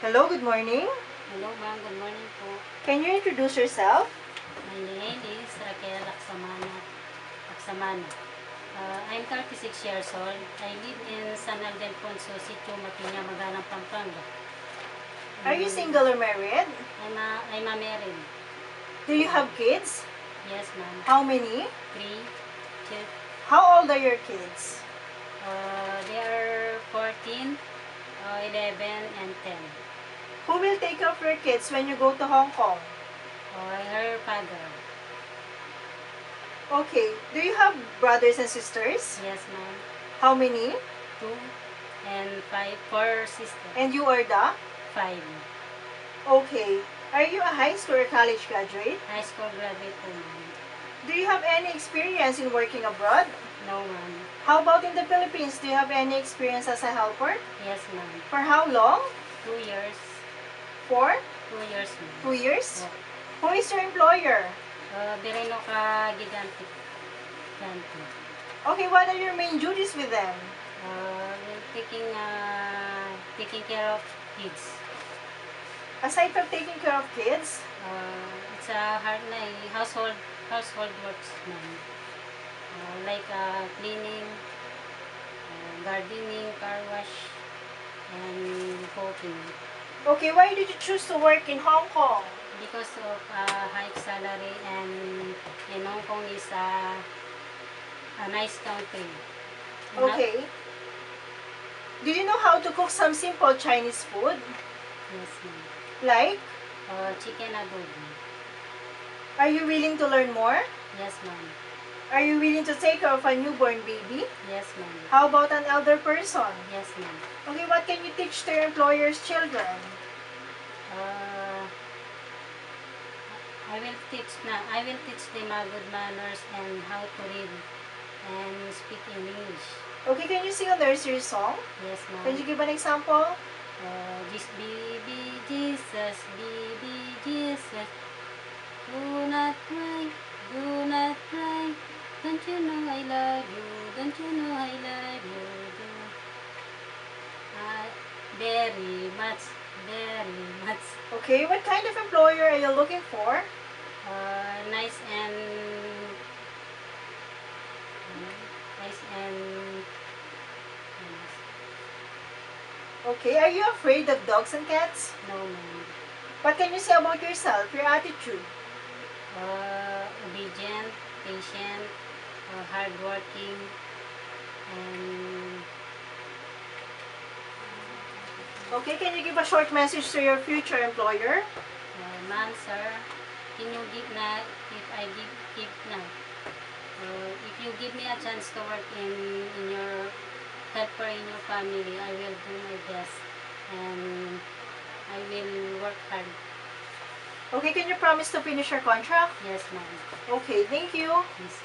Hello, good morning. Hello ma'am, good morning po. Can you introduce yourself? My name is Raquel Aksamana. I'm 36 years old. I live in San Ildefonso, Sitio Mapiña, Magalang, Pampanga. Are you single or married? I'm a married. Do you have kids? Yes ma'am. How many? 3 kids. How old are your kids? They are 14, 11, and 10. Who will take care of your kids when you go to Hong Kong? Her father. Okay. Do you have brothers and sisters? Yes ma'am. How many? 2 and 4 sisters. And you are the? 5. Okay. Are you a high school or college graduate? High school graduate po ma'am. Do you have any experience in working abroad? No ma'am. How about in the Philippines? Do you have any experience as a helper? Yes ma'am. For how long? 2 years. For 2 years ma'am. 2 years? Oh. Who is your employer? Bireno ka Gigante. Okay, what are your main duties with them? Taking care of kids. Aside from taking care of kids, It's a hard na household works ma'am. Like cleaning, gardening, car wash, and cooking. okay, why did you choose to work in Hong Kong? Because of high salary, and in Hong Kong is a nice country. Okay. Do you know how to cook some simple Chinese food? Yes ma'am. Like, Chicken adobo. are you willing to learn more? Yes ma'am. Are you willing to take care of a newborn baby? Yes ma'am. How about an elder person? Yes ma'am. Okay, what can you teach to your employer's children? I will teach them good manners and how to read and speak English. Okay, can you sing a nursery song? Yes Can ma'am. you give an example? This baby Jesus, do not cry, do not cry. Don't you know I love you? Don't you know I love you? Very much, very much. Okay, what kind of employer are you looking for? Nice and nice and Okay, are you afraid of dogs and cats? no ma'am. What can you say about yourself, your attitude? Obedient, patient, hardworking, and Okay, can you give a short message to your future employer? ma'am, sir, can you give na if I give na? If you give me a chance to work in your helper in your family, I will do my best and I will work hard. Okay, can you promise to finish your contract? Yes, ma'am. Okay, thank you. Yes.